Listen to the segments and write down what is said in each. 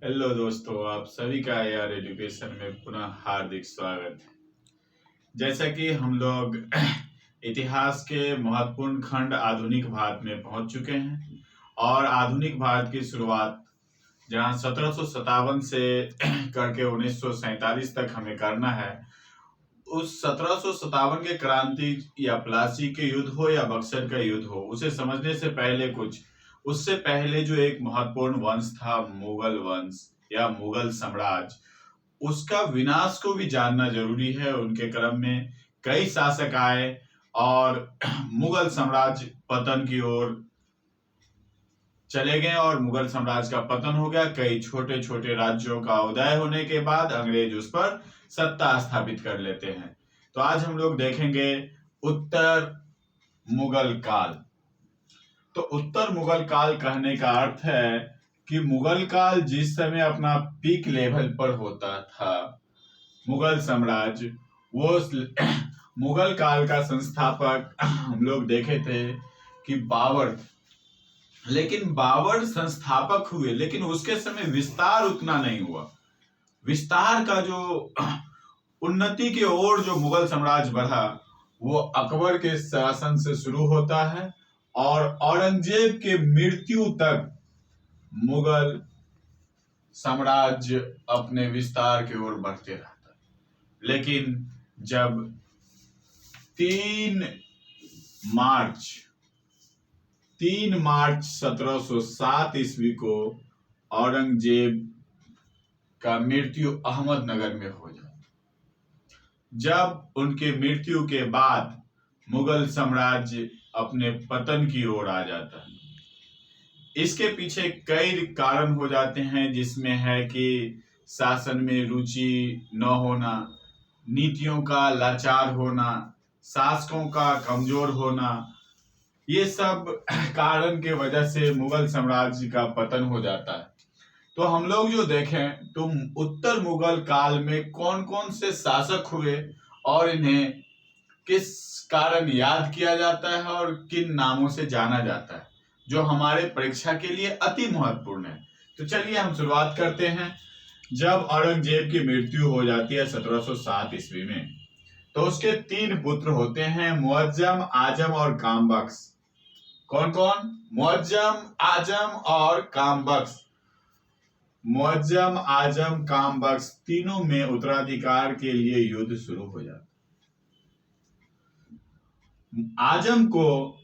Hello दोस्तों, आप सभी का AR एजुकेशन में पुनः हार्दिक स्वागत है। जैसा कि हम लोग इतिहास के महत्वपूर्ण खंड आधुनिक भारत में पहुंच चुके हैं और आधुनिक भारत की शुरुआत जहां 1757 से करके 1947 तक हमें करना है। उस 1757 के क्रांति या प्लासी के युद्ध हो या बक्सर का युद्ध हो, उसे समझने से पहले उससे पहले जो एक महत्वपूर्ण वंश था मुगल वंश या मुगल साम्राज्य, उसका विनाश को भी जानना जरूरी है। उनके क्रम में कई शासक आए और मुगल साम्राज्य पतन की ओर चले गए और मुगल साम्राज्य का पतन हो गया। कई छोटे छोटे राज्यों का उदय होने के बाद अंग्रेज उस पर सत्ता स्थापित कर लेते हैं। तो आज हम लोग देखेंगे उत्तर मुगल काल। तो उत्तर मुगल काल कहने का अर्थ है कि मुगल काल जिस समय अपना पीक लेवल पर होता था, मुगल साम्राज्य, वो मुगल काल का संस्थापक हम लोग देखे थे कि बाबर। लेकिन बाबर संस्थापक हुए, लेकिन उसके समय विस्तार उतना नहीं हुआ। विस्तार का जो उन्नति की ओर जो मुगल साम्राज्य बढ़ा, वो अकबर के शासन से शुरू होता है और औरंगजेब के मृत्यु तक मुगल साम्राज्य अपने विस्तार की ओर बढ़ते रहता है। लेकिन जब 3 मार्च 1707 ईस्वी को औरंगजेब का मृत्यु अहमदनगर में हो जाता, जब उनके मृत्यु के बाद मुगल साम्राज्य अपने पतन की ओर आ जाता है। इसके पीछे कई कारण हो जाते हैं, जिसमें है कि शासन में रुचि न होना, नीतियों का लाचार होना, शासकों का कमजोर होना। ये सब कारण के वजह से मुगल साम्राज्य का पतन हो जाता है। तो हम लोग जो देखें तो उत्तर मुगल काल में कौन कौन से शासक हुए और इन्हें किस कारण याद किया जाता है और किन नामों से जाना जाता है, जो हमारे परीक्षा के लिए अति महत्वपूर्ण है। तो चलिए हम शुरुआत करते हैं। जब औरंगजेब की मृत्यु हो जाती है 1707 ईस्वी में, तो उसके 3 पुत्र होते हैं, मुअज्जम, आजम और कामबख्श। कौन कौन? मुअज्जम, आजम और कामबख्श। मुअज्जम, आजम, कामबख्श तीनों में उत्तराधिकार के लिए युद्ध शुरू हो जाता। आजम को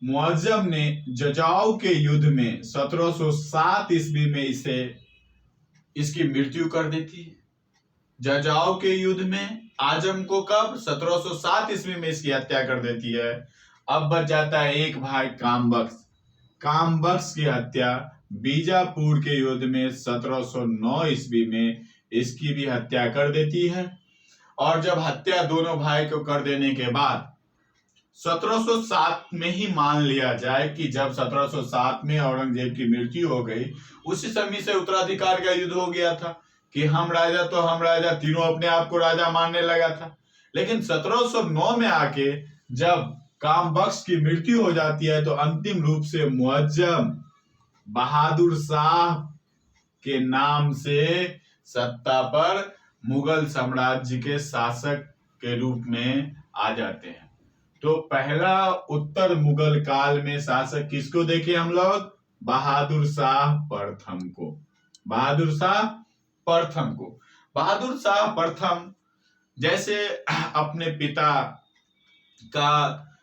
मुअज्जम ने जजाऊ के युद्ध में 1707 ईस्वी में इसकी मृत्यु कर देती है। जजाऊ के युद्ध में आजम को कब? 1707 ईस्वी में इसकी हत्या कर देती है। अब बच जाता है एक भाई कामबख्श। कामबख्श की हत्या बीजापुर के युद्ध में 1709 ईस्वी में इसकी भी हत्या कर देती है। और जब हत्या दोनों भाई को कर देने के बाद 1707 में ही मान लिया जाए कि जब 1707 में औरंगजेब की मृत्यु हो गई, उसी समय से उत्तराधिकार का युद्ध हो गया था कि हम राजा तो हम राजा, तीनों अपने आप को राजा मानने लगा था। लेकिन 1709 में आके जब कामबख्श की मृत्यु हो जाती है, तो अंतिम रूप से मुअज्जम बहादुर शाह के नाम से सत्ता पर मुगल साम्राज्य के शासक के रूप में आ जाते हैं। तो पहला उत्तर मुगल काल में शासक किसको देखे हम लोग? बहादुर शाह प्रथम को। बहादुर शाह प्रथम को। बहादुर शाह प्रथम जैसे अपने पिता का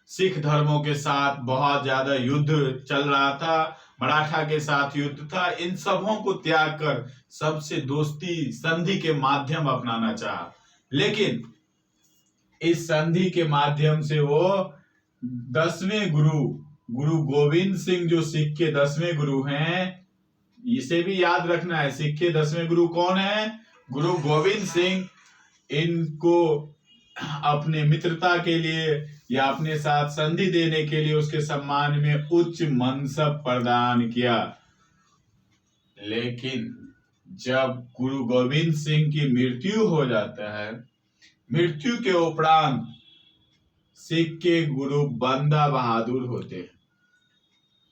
सिख धर्मों के साथ बहुत ज्यादा युद्ध चल रहा था, मराठा के साथ युद्ध था, इन सबों को त्याग कर सबसे दोस्ती संधि के माध्यम अपनाना चाहा। लेकिन इस संधि के माध्यम से वो 10वें गुरु गोविंद सिंह, जो सिख के 10वें गुरु हैं, इसे भी याद रखना है, सिख के 10वें गुरु कौन है? गुरु गोविंद सिंह। इनको अपने मित्रता के लिए या अपने साथ संधि देने के लिए उसके सम्मान में उच्च मनसब प्रदान किया। लेकिन जब गुरु गोविंद सिंह की मृत्यु हो जाता है, मृत्यु के उपरांत सिख के गुरु बंदा बहादुर होते हैं।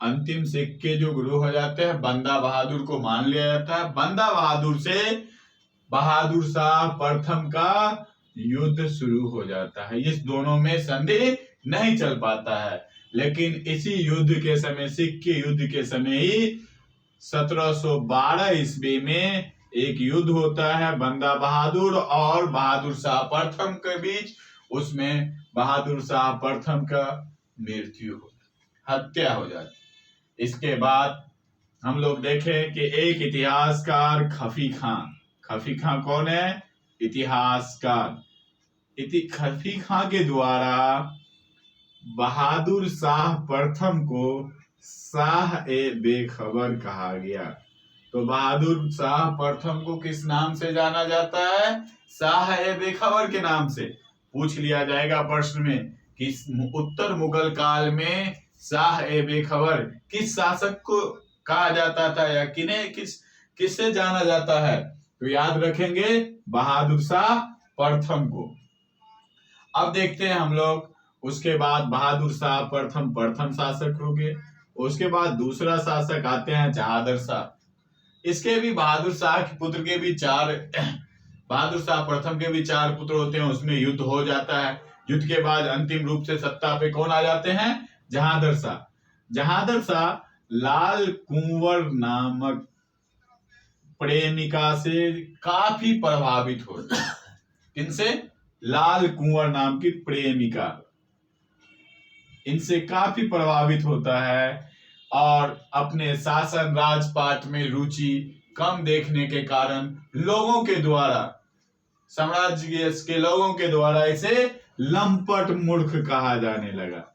अंतिम सिक्के जो गुरु हो जाते हैं, बंदा बहादुर को मान लिया जाता है। बंदा बहादुर से बहादुर शाह प्रथम का युद्ध शुरू हो जाता है। इस दोनों में संधि नहीं चल पाता है, लेकिन इसी युद्ध के समय, सिक्के युद्ध के समय ही 1712 ईस्वी में एक युद्ध होता है बंदा बहादुर और बहादुर शाह प्रथम के बीच। उसमें बहादुर शाह प्रथम का मृत्यु हो, हत्या हो जाती। इसके बाद हम लोग देखें कि एक इतिहासकार खफी खां कौन है? इतिहासकार। खफी खां के द्वारा बहादुर शाह प्रथम को शाह ए बेखबर कहा गया। तो बहादुर शाह प्रथम को किस नाम से जाना जाता है? शाह ए बेखबर के नाम से। पूछ लिया जाएगा प्रश्न में कि उत्तर मुगल काल में शाह ए बेखबर किस शासक को कहा जाता था, या किससे जाना जाता है? तो याद रखेंगे बहादुर शाह प्रथम को। अब देखते हैं हम लोग, उसके बाद बहादुर शाह प्रथम शासक हो गए। उसके बाद दूसरा शासक आते हैं जहादर शाह। इसके भी बहादुर शाह के पुत्र के भी बहादुर शाह प्रथम के भी 4 पुत्र होते हैं। उसमें युद्ध हो जाता है। युद्ध के बाद अंतिम रूप से सत्ता पे कौन आ जाते हैं? जहादर शाह। जहादर शाह लाल कुंवर नामक प्रेमिका से काफी प्रभावित होते हैं। किनसे? लाल कुंवर नाम की प्रेमिका, इनसे काफी प्रभावित होता है और अपने शासन राजपाट में रुचि कम देखने के कारण लोगों के द्वारा, साम्राज्य के लोगों के द्वारा इसे लंपट मूर्ख कहा जाने लगा।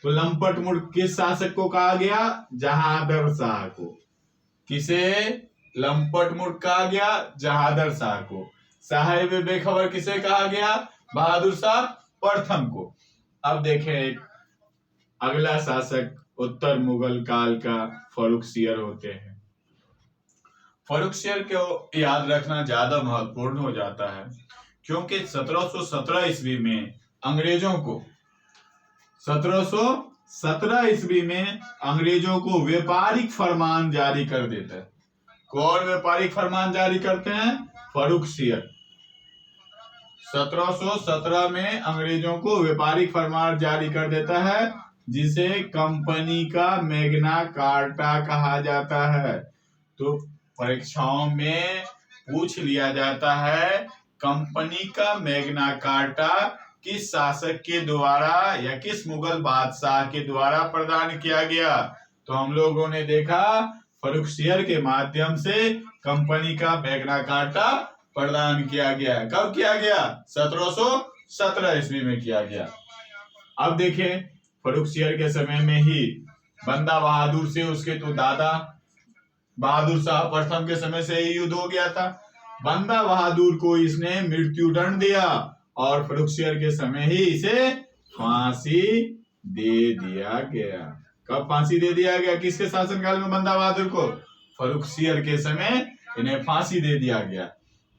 तो लंपट मूर्ख किस शासक को कहा गया? जहादर शाह को। किसे लंपट मूर्ख कहा गया? जहादर शाह को। साहिब बेखबर किसे कहा गया? बहादुर शाह प्रथम को। अब देखें अगला शासक उत्तर मुगल काल का फर्रुखसियर होते हैं। फर्रुखसियर को याद रखना ज्यादा महत्वपूर्ण हो जाता है, क्योंकि 1717 ईस्वी में अंग्रेजों को 1717 ईस्वी में अंग्रेजों को व्यापारिक फरमान जारी कर देता है। कौन व्यापारिक फरमान जारी करते हैं? फर्रुखसियर। 1717 में अंग्रेजों को व्यापारिक फरमान जारी कर देता है, जिसे कंपनी का मैग्ना कार्टा कहा जाता है। तो परीक्षाओं में पूछ लिया जाता है कंपनी का मैग्ना कार्टा किस शासक के द्वारा या किस मुगल बादशाह के द्वारा प्रदान किया गया? तो हम लोगों ने देखा फर्रुखसियर के माध्यम से कंपनी का मैग्ना कार्टा प्रदान किया गया। कब किया गया? 1717 ईस्वी में किया गया। अब देखें फर्रुखसियर के समय में ही बंदा बहादुर से उसके तो दादा बहादुर शाह प्रथम के समय से ही युद्ध हो गया था। बंदा बहादुर को इसने मृत्यु दंड दिया और फर्रुखसियर के समय ही इसे फांसी दे दिया गया। कब फांसी दे दिया गया? किसके शासनकाल में बंदा बहादुर को? फर्रुखसियर के समय इन्हें फांसी दे दिया गया।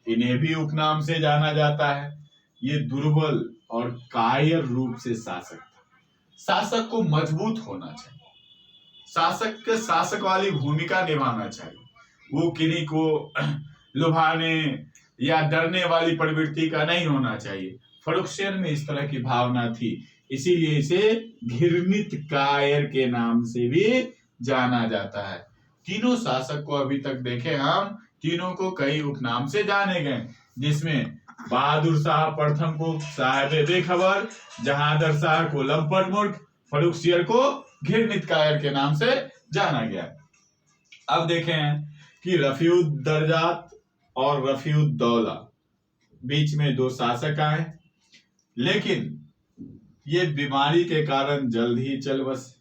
इन्हें भी उपनाम से जाना जाता है। ये दुर्बल और कायर रूप से शासक। शासक को मजबूत होना चाहिए, शासक के शासक वाली भूमिका निभाना चाहिए। वो किन्हीं को लुभाने या डरने वाली प्रवृत्ति का नहीं होना चाहिए। फर्रुखसियर में इस तरह की भावना थी, इसीलिए इसे घृणित कायर के नाम से भी जाना जाता है। तीनों शासक को अभी तक देखे हम, तीनों को कई उपनाम से जाने गए, जिसमें बहादुर शाह प्रथम को साहिब बेखबर, जहादर शाह को लंपट मूर्ख, फर्रुखसियर को घृणित कायर के नाम से जाना गया। अब देखें कि रफीउद्दर्जात और रफीउद्दौला बीच में 2 शासक आए, लेकिन ये बीमारी के कारण जल्द ही चल बसे।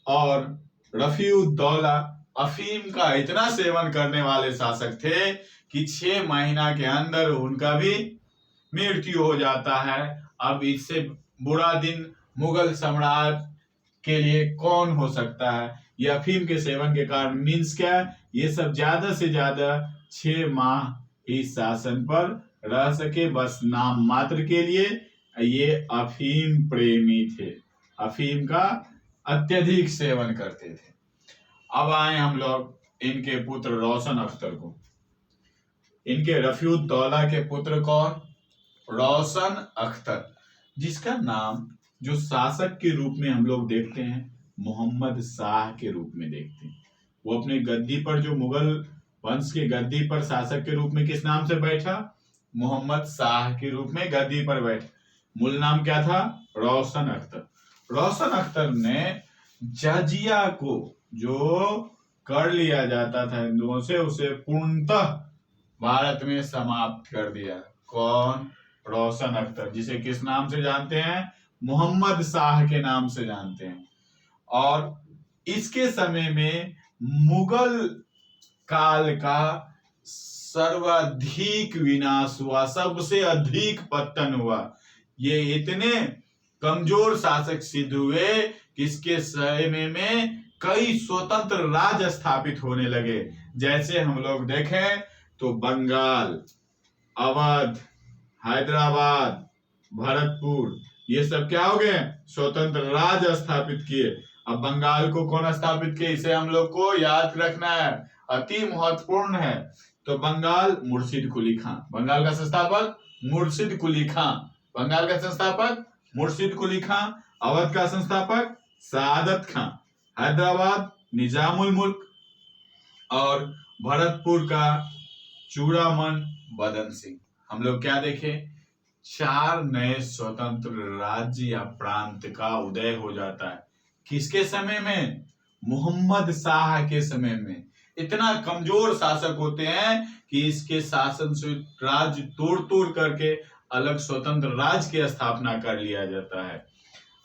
और रफीउद्दौला अफीम का इतना सेवन करने वाले शासक थे कि 6 महीना के अंदर उनका भी मृत्यु हो जाता है। अब इससे बुरा दिन मुगल सम्राट के लिए कौन हो सकता है? ये अफीम के सेवन के कारण मीन्स क्या? ये सब ज्यादा से ज्यादा 6 माह ही शासन पर रह सके, बस नाम मात्र के लिए। ये अफीम प्रेमी थे, अफीम का अत्यधिक सेवन करते थे। अब आए हम लोग इनके पुत्र रोशन अख्तर को। इनके रफीउद्दौला के पुत्र कौन? रोशन अख्तर, जिसका नाम जो शासक के रूप में हम लोग देखते हैं मोहम्मद शाह के रूप में देखते हैं। वो अपने गद्दी पर, जो मुगल वंश के गद्दी पर शासक के रूप में किस नाम से बैठा? मोहम्मद शाह के रूप में गद्दी पर बैठा। मूल नाम क्या था? रोशन अख्तर। रोशन अख्तर ने जजिया को, जो कर लिया जाता था हिंदुओं से, उसे पूर्णतः भारत में समाप्त कर दिया। कौन? रोशन अख्तर, जिसे किस नाम से जानते हैं? मोहम्मद शाह के नाम से जानते हैं। और इसके समय में मुगल काल का सर्वाधिक विनाश हुआ, सबसे अधिक पतन हुआ। ये इतने कमजोर शासक सिद्ध हुए कि इसके समय में कई स्वतंत्र राज्य स्थापित होने लगे। जैसे हम लोग देखें तो बंगाल, अवध, हैदराबाद, भरतपुर, ये सब क्या हो गए? स्वतंत्र राज्य स्थापित किए। अब बंगाल को कौन स्थापित किए? इसे हम लोग को याद रखना है, अति महत्वपूर्ण है। तो बंगाल, मुर्शिद कुली खां, बंगाल का संस्थापक मुर्शिद कुली खां। बंगाल का संस्थापक मुर्शिद कुली खां। अवध का संस्थापक सादत खां। हैदराबाद निजामुल मुल्क। और भरतपुर का चूड़ामन बदन सिंह। हम लोग क्या देखे? 4 नए स्वतंत्र राज्य या प्रांत का उदय हो जाता है। किसके समय में? मोहम्मद शाह के समय में। इतना कमजोर शासक होते हैं कि इसके शासन से राज्य तोड़ तोड़ करके अलग स्वतंत्र राज्य की स्थापना कर लिया जाता है।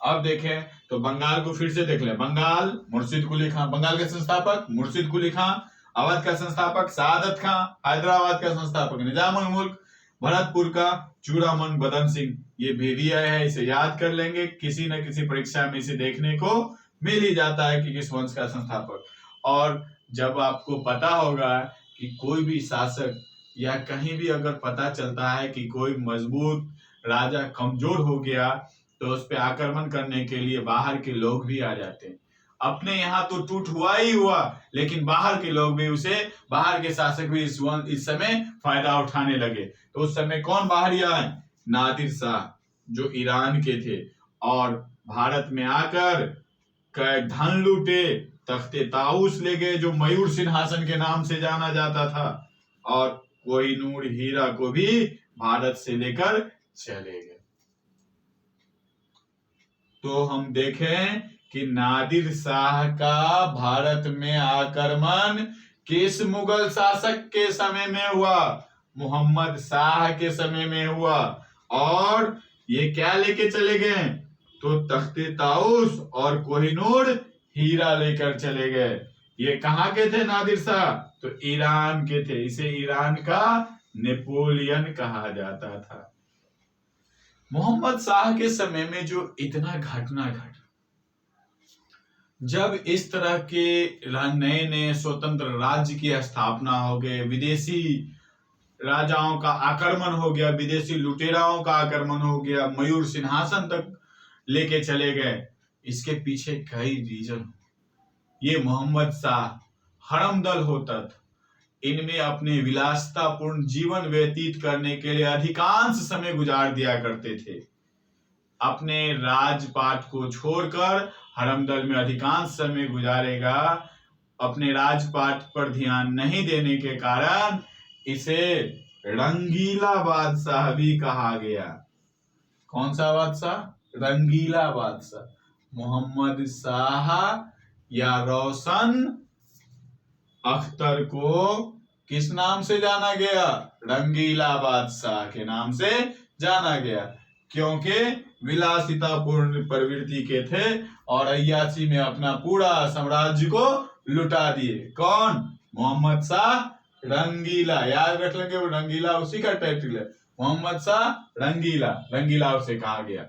अब देखें तो बंगाल को फिर से देख लें। बंगाल, मुर्शिद कुली खां, बंगाल के संस्थापक मुर्शिद कुली खां। अवध का संस्थापक सादत खां। हैदराबाद का संस्थापक निजामुल मुल्क। भरतपुर का चूड़ामन बदन सिंह। ये भेदिया है, इसे याद कर लेंगे, किसी न किसी परीक्षा में इसे देखने को मिल ही जाता है कि किस वंश का संस्थापक। और जब आपको पता होगा कि कोई भी शासक या कहीं भी अगर पता चलता है कि कोई मजबूत राजा कमजोर हो गया, तो उस पर आक्रमण करने के लिए बाहर के लोग भी आ जाते हैं। अपने यहाँ तो टूट हुआ ही हुआ, लेकिन बाहर के लोग भी उसे, बाहर के शासक भी इस समय फायदा उठाने लगे। तो उस समय कौन बाहर आए? नादिर शाह, जो ईरान के थे, और भारत में आकर धन लूटे, तख्ते ताउस ले गए, जो मयूर सिंहासन के नाम से जाना जाता था, और कोहिनूर हीरा को भी भारत से लेकर चले गए। तो हम देखें कि नादिर शाह का भारत में आक्रमण किस मुगल शासक के समय में हुआ? मोहम्मद शाह के समय में हुआ। और ये क्या लेके चले गए? तो तख्ते ताउस और कोहिनूर हीरा लेकर चले गए। ये कहाँ के थे नादिर शाह? तो ईरान के थे। इसे ईरान का नेपोलियन कहा जाता था। मोहम्मद शाह के समय में जो इतना घटना घटा, जब इस तरह के नए नए स्वतंत्र राज्य की स्थापना हो गए, विदेशी राजाओं का आक्रमण हो गया, विदेशी लुटेराओं का आक्रमण हो गया, मयूर सिंहासन तक लेके चले गए, इसके पीछे कई रीजन। ये मोहम्मद शाह हरमदल होता था। इनमें अपने विलासितापूर्ण जीवन व्यतीत करने के लिए अधिकांश समय गुजार दिया करते थे। अपने राजपाट को छोड़कर हरमदल में अधिकांश समय गुजारेगा। अपने राजपाट पर ध्यान नहीं देने के कारण इसे रंगीला बादशाह भी कहा गया। कौन सा बादशाह? रंगीला बादशाह। मोहम्मद शाह या रोशन अख्तर को किस नाम से जाना गया? रंगीला बादशाह के नाम से जाना गया, क्योंकि विलासितापूर्ण प्रवृत्ति के थे और अय्याशी में अपना पूरा साम्राज्य को लुटा दिए। कौन? मोहम्मद शाह रंगीला। याद रख लेंगे, वो रंगीला उसी का टाइटल है, मोहम्मद शाह रंगीला। रंगीला उसे कहा गया।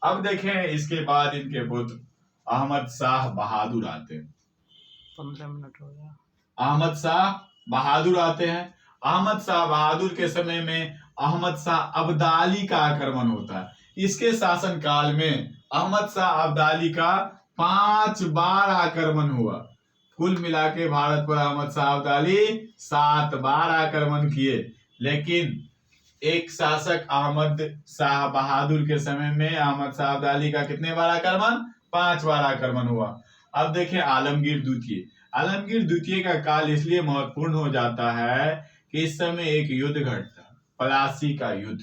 अब देखें इसके बाद इनके पुत्र अहमद शाह बहादुर आते हैं। 15 मिनट हो गया। अहमद शाह बहादुर आते हैं। अहमद शाह बहादुर के समय में अहमद शाह अब्दाली का आक्रमण होता है। इसके शासन काल में अहमद शाह अब्दाली का 5 बार आक्रमण हुआ। कुल मिला के भारत पर अहमद शाह अब्दाली 7 बार आक्रमण किए, लेकिन एक शासक अहमद शाह बहादुर के समय में अहमद शाह अब्दाली का कितने बार आक्रमण? 5 बार आक्रमण हुआ। अब देखें आलमगीर द्वितीय। आलमगीर द्वितीय का काल इसलिए महत्वपूर्ण हो जाता है कि इस समय एक युद्ध घटता, पलासी का युद्ध।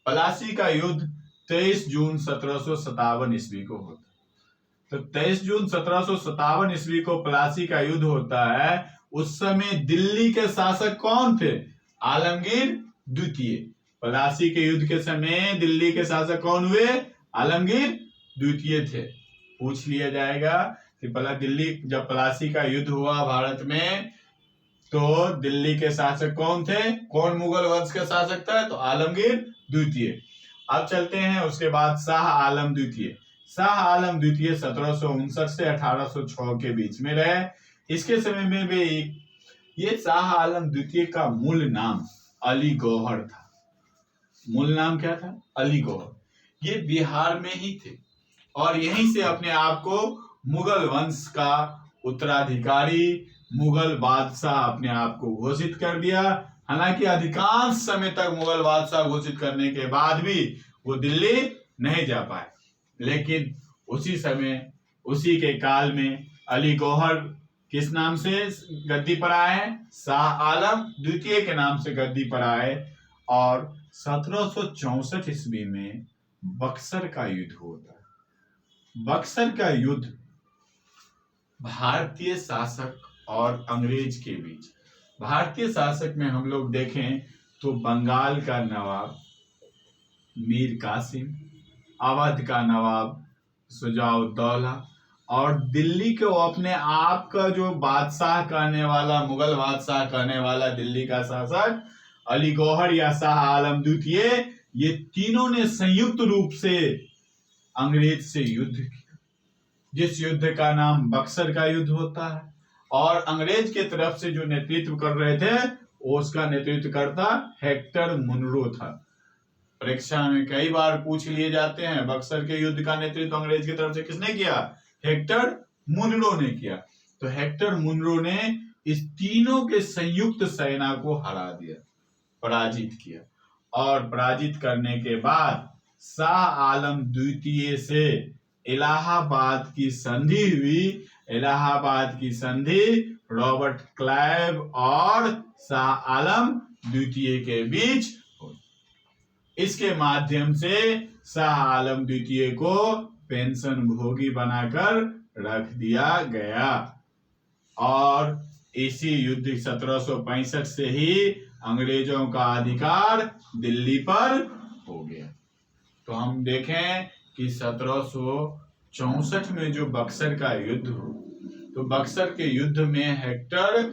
पलासी का युद्ध 23 जून 1757 ईस्वी को होता। तो 23 जून 1757 ईस्वी को पलासी का युद्ध होता है। उस समय दिल्ली के शासक कौन थे? आलमगीर द्वितीय। पलासी के युद्ध के समय दिल्ली के शासक कौन हुए? आलमगीर द्वितीय थे। पूछ लिया जाएगा कि दिल्ली जब पलासी का युद्ध हुआ भारत में, तो दिल्ली के शासक कौन थे? कौन मुगल वंश के शासक था? तो आलमगीर द्वितीय। अब चलते हैं उसके बाद शाह आलम द्वितीय। शाह आलम द्वितीय 1759 से 1806 के बीच में रहे। इसके समय में भी ये शाह आलम द्वितीय का मूल नाम अली गौहर था। मूल नाम क्या था? अली गौहर। ये बिहार में ही थे और यहीं से अपने आप को मुगल वंश का उत्तराधिकारी, मुगल बादशाह अपने आप को घोषित कर दिया। हालांकि अधिकांश समय तक मुगल बादशाह घोषित करने के बाद भी वो दिल्ली नहीं जा पाए, लेकिन उसी समय, उसी के काल में अली गौहर किस नाम से गद्दी पर आए? शाह आलम द्वितीय के नाम से गद्दी पर आए। और 1764 ईस्वी में बक्सर का युद्ध होता है। बक्सर का युद्ध भारतीय शासक और अंग्रेज के बीच। भारतीय शासक में हम लोग देखें तो बंगाल का नवाब मीर कासिम, अवध का नवाब शुजाउद्दौला और दिल्ली के अपने आप का जो बादशाह कहने वाला, मुगल बादशाह कहने वाला दिल्ली का शासक अली गौहर या शाह आलम द्वितीय, ये तीनों ने संयुक्त रूप से अंग्रेज से युद्ध किया, जिस युद्ध का नाम बक्सर का युद्ध होता है। और अंग्रेज के तरफ से जो नेतृत्व कर रहे थे, वो उसका नेतृत्व करता हेक्टर मुनरो था। परीक्षा में कई बार पूछ लिए जाते हैं, बक्सर के युद्ध का नेतृत्व अंग्रेज की तरफ से किसने किया? हेक्टर मुनरो ने किया। तो हेक्टर मुनरो ने इस तीनों के संयुक्त सेना को हरा दिया, पराजित किया। और पराजित करने के बाद शाह आलम द्वितीय से इलाहाबाद की संधि हुई। इलाहाबाद की संधि रॉबर्ट क्लाइव और शाह आलम द्वितीय के बीच हुई। इसके माध्यम से शाह आलम द्वितीय को पेंशन भोगी बनाकर रख दिया गया और इसी युद्ध 1765 से ही अंग्रेजों का अधिकार दिल्ली पर हो गया। तो हम देखें कि 1764 में जो बक्सर का युद्ध हो, तो बक्सर के युद्ध में हेक्टर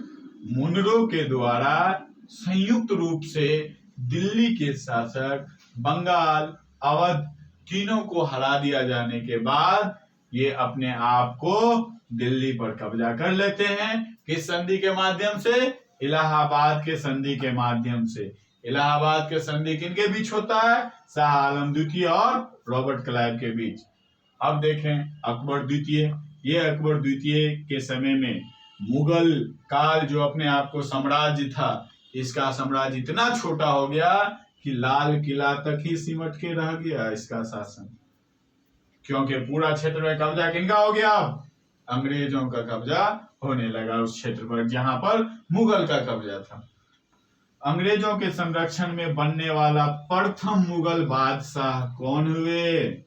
मुनरो के द्वारा संयुक्त रूप से दिल्ली के शासक, बंगाल, अवध तीनों को हरा दिया जाने के बाद ये अपने आप को दिल्ली पर कब्जा कर लेते हैं। किस संधि के माध्यम से? इलाहाबाद के संधि के माध्यम से। इलाहाबाद के संधि किनके बीच होता है? शाह आलम द्वितीय और रॉबर्ट क्लाइव के बीच। अब देखें अकबर द्वितीय। ये अकबर द्वितीय के समय में मुगल काल जो अपने आप को साम्राज्य था, इसका साम्राज्य इतना छोटा हो गया कि लाल किला तक ही सिमट के रह गया इसका शासन, क्योंकि पूरा क्षेत्र में कब्जा किनका हो गया? अंग्रेजों का कब्जा होने लगा उस क्षेत्र पर जहां पर मुगल का कब्जा था। अंग्रेजों के संरक्षण में बनने वाला प्रथम मुगल बादशाह कौन हुए?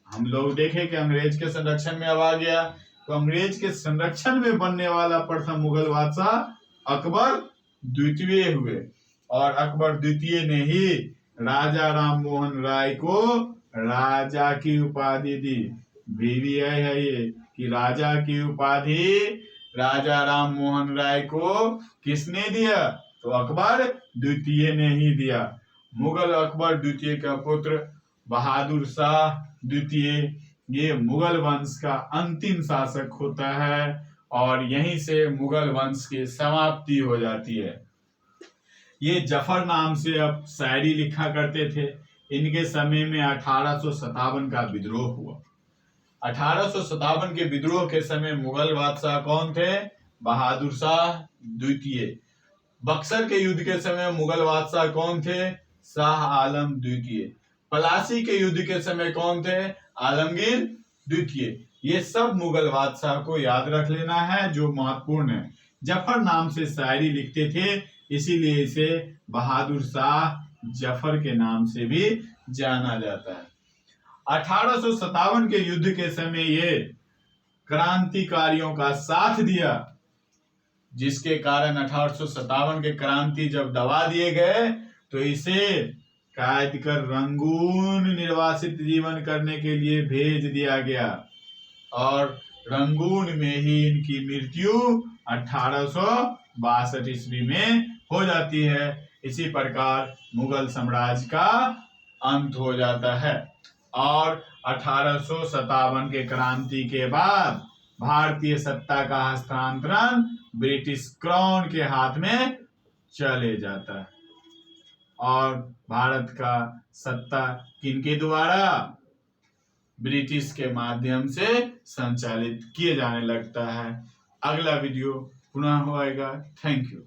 हम लोग देखें कि अंग्रेज के संरक्षण में अब आ गया, तो अंग्रेज के संरक्षण में बनने वाला प्रथम मुगल बादशाह अकबर द्वितीय हुए। और अकबर द्वितीय ने ही राजा राम मोहन राय को राजा की उपाधि दी। बीवी है ये कि राजा की उपाधि राजा राम मोहन राय को किसने दिया? तो अकबर द्वितीय ने ही दिया। मुगल अकबर द्वितीय का पुत्र बहादुर शाह द्वितीय ये मुगल वंश का अंतिम शासक होता है और यहीं से मुगल वंश की समाप्ति हो जाती है। ये जफर नाम से अब शायरी लिखा करते थे। इनके समय में 1857 का विद्रोह हुआ। 1857 के विद्रोह के समय मुगल बादशाह कौन थे? बहादुर शाह द्वितीय। बक्सर के युद्ध के समय मुगल बादशाह कौन थे? शाह आलम द्वितीय। पलासी के युद्ध के समय कौन थे? आलमगीर द्वितीय। ये सब मुगल बादशाह को याद रख लेना है, जो महत्वपूर्ण है। जफर नाम से शायरी लिखते थे, इसीलिए इसे बहादुर शाह जफर के नाम से भी जाना जाता है। 1857 के युद्ध के समय ये क्रांतिकारियों का साथ दिया, जिसके कारण 1857 के क्रांति जब दबा दिए गए तो इसे कैद कर रंगून निर्वासित जीवन करने के लिए भेज दिया गया और रंगून में ही इनकी मृत्यु 1862 ईस्वी में हो जाती है। इसी प्रकार मुगल साम्राज्य का अंत हो जाता है और 1857 के क्रांति के बाद भारतीय सत्ता का हस्तांतरण ब्रिटिश क्राउन के हाथ में चले जाता है और भारत का सत्ता किनके द्वारा? ब्रिटिश के माध्यम से संचालित किए जाने लगता है। अगला वीडियो पुनः होएगा। Thank you.